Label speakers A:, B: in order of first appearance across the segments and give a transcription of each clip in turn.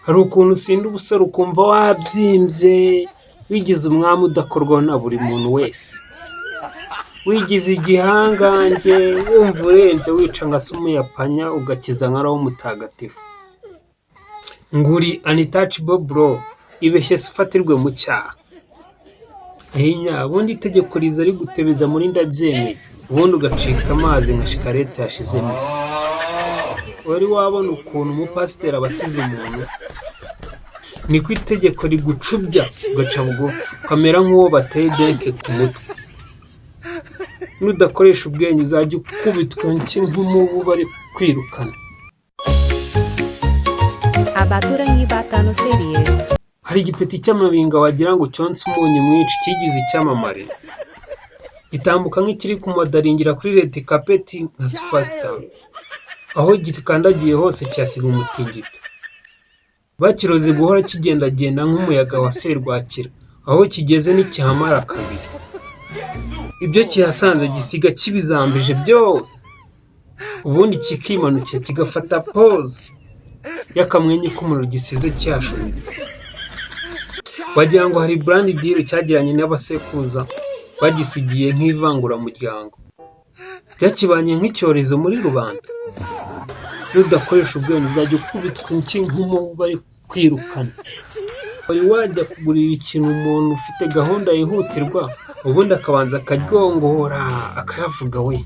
A: hari ukuntu usinda ubusore ukumva wabyimbye wigize umwami udakorwaho na buri muntu wese, wigize igihangange wumva urenze wica nka se umuyapanya ugakiza nka roho mutagatifu, nguri untouchable bro, ibeshye se ufatirwe mu cyaha. Ahinya ubundi itegeko riza rigutebeza muri ndabyemeye, ubundi ugacika amazi nka shikarete yashizemo isi. Wari wabona ukuntu umupasiteri abatiza umuntu, niko itegeko rigucubya ugaca bugufi ukamera nk'uwo bateye denke ku mutwe. Nudakoresha ubwenge uzajya ukubitwa nk'umubu bari kwirukana.
B: Abaturanyi batanu series.
A: Hari igipeti cy'amabinga wagira ngo cyonse umunyu mwinshi kigize icyamamare, gitambuka nk'ikiri kumodaringira kuri red carpet nka superstar, aho gikandagiye hose cyasiga umutingito. Bakiroze guhora kigendagenda nk'umuyaga wa serwakira, aho kigeze n'ikihamara kabiri. Ibyo kihasanze gisiga kibizambije byose, ubundi kikimanukira kigafata pose y'akamwenyu k'umuriro gisize cyashumitse. Wagira ngo hari brand deal cyagiranye n'abasekuza bagisigiye nk'ivanguramuryango, byakibanye nk'icyorezo muri rubanda. Nudakoresha ubwenge uzajya ukubitwa nk'umubu bari kwirukana. Wari wajya kugurira ikintu umuntu ufite gahunda yihutirwa, ubundi akabanza akaryongora akayavuga we,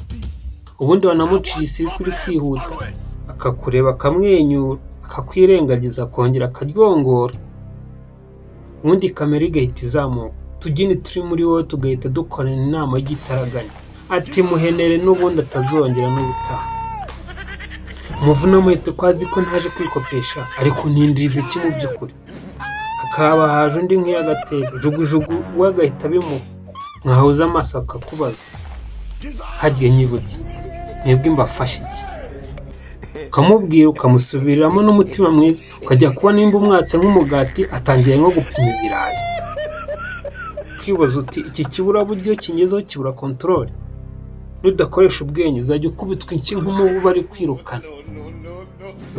A: ubundi wanamuciye isi kuri kwihuta akakureba akamwenyura akakwirengagiza akongera akaryongora, ubundi kamera igahita izamuka, tugini turi muri wowe tugahita dukorana inama y'igitaraganya, ati muhenere n'ubundi atazongera n'ubutaha. Umuvuna muhita ko azi ko ntaje kwikopesha ariko nindiriza iki mu by'ukuri, hakaba haje undi nk'iyagatera jugujugu we agahita bimuha, mwahuza amaso akakubaza hagiye nyibutse mwebwe mbafashe iki, ukamubwira ukamusubiriramo n'umutima mwiza, ukajya kubona nimba umwatse nk'umugati atangiye nko gupima ibirayi, ukibaza uti iki kiburaburyo kingezeho kibura control. Nudakoresha ubwenge uzajya ukubitwa nk'umubu bari kwirukana.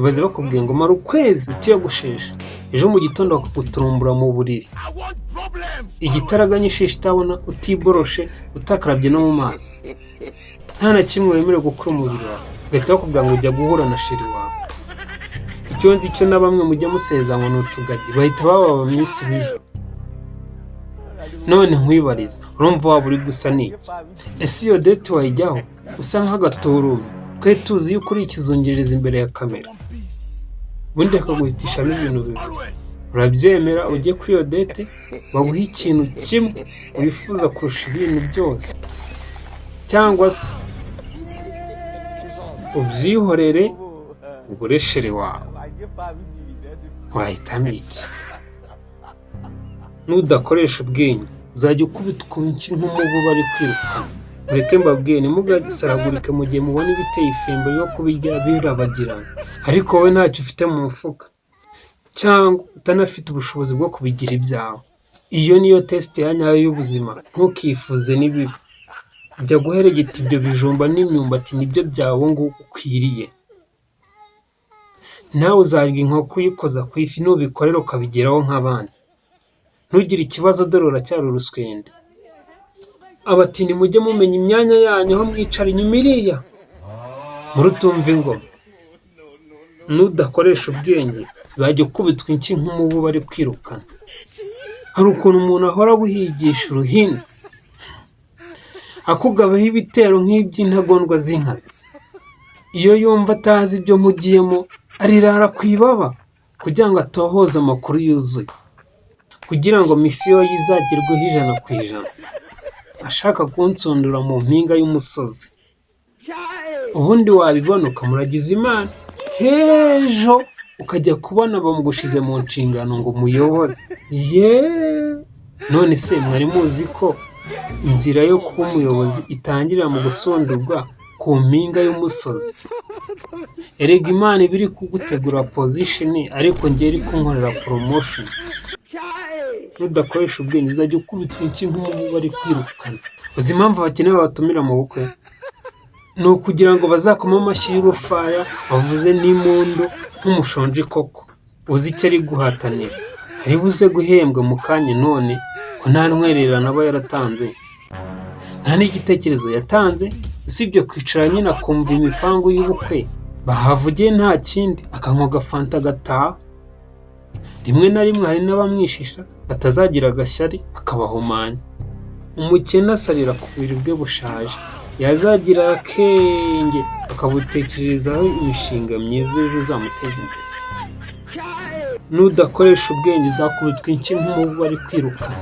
A: Baze bakubwiye ngo mara ukwezi utiyogoshesha, ejo mu gitondo bakaguturumbura mu buriri, igitaraganya ishishi itabona, utiboroshe, utakarabye no mu maso, nta na kimwe wemerewe gukora umubiri wawe, ugahita bakubwira ngo ujya guhura na sheri wawe. Icyo nzi cyo na bamwe mujya musezeranywa n'utugagi bahita bababa minsi b'ijoro. None nkwibariza, urumva waba uri gusa n'iki? Ese iyo date wayijyaho usa nk'agatorume twe tuzi yuko uri ikizungereza imbere ya kamera, ubundi akaguhitishamo ibintu bibiri, urabyemera ujye kuri iyo date baguha ikintu kimwe wifuza kurusha ibintu byose, cyangwa se ubyihorere ubure sheri wawe? Wahitamo iki? Nudakoresha ubwenge uzajya ukubitwa nk'umubu bari kwirukana. Mureke mbabwiye ntimugasaragurike mu gihe mubona ibiteye ifembo yo kubirya birabagirana, ariko wowe ntacyo ufite mu mufuka cyangwa utanafite ubushobozi bwo kubigira ibyawe. Iyo niyo test ya nyayo y'ubuzima, ntukifuze n'ibibi. Jya guheregeta ibyo bijumba n'imyumbati nibyo byawe ngo ukwiriye. Nawe uzarya inkoko uyikoza ku ifi nubikorera ukabigeraho nk'abandi. Ntugire ikibazo dore uracyari uruswende. Abatini mujye mumenya imyanya yanyu aho mwicara inyuma iriya, murutumva ingoma. Nudakoresha ubwenge uzajya ukubitwa nk'umubu bari kwirukana. Hari ukuntu umuntu ahora abuhigisha uruhini, akugabaho ibitero nk'iby'intagondwa z'inkazi. Iyo yumva atazi ibyo mugiyemo arirara ku ibaba kugira ngo atohoze amakuru yuzuye, kugira ngo misiyo ye izagerweho 100%. Ashaka kunsundura mu mpinga y'umusozi, ubundi wabibona ukamuragiza Imana, hejo ukajya kubona bamugushize mu nshingano ngo muyobore. None se mwari muzi ko inzira yo kuba umuyobozi itangirira mu gusundurwa ku mpinga y'umusozi? Erega Imana ibiri kugutegura position, ariko njye iri kunkorera promotion. Nudakoresha ubwenge uzajya ukubitwa nk'umubu bari kwirukana. Uzi impamvu abakeneye babatumira mu bukwe? Ni ukugira ngo bazakoma amashyi y'urufaya bavuze n'impundu nk'umushonji koko. uzi icyo ari guhatanira, ari buze guhembwa mu kanya none ko nta ntwererano aba yaratanze, nta n'igitekerezo yatanze usibye kwicara nyine akumva imipangu y'ubukwe bahavugiye, nta kindi akanywa agafanta agataha. Rimwe na rimwe hari n'abamwishisha batazagira agashyari akabahumanya. Umukene asarira ku buriri bwe bushaje, yazagira akenge akabutekererezaho imishinga myiza ejo uzamuteza imbere. Nudakoresha ubwenge uzakubitwa inshyi nk'umubu bari kwirukana.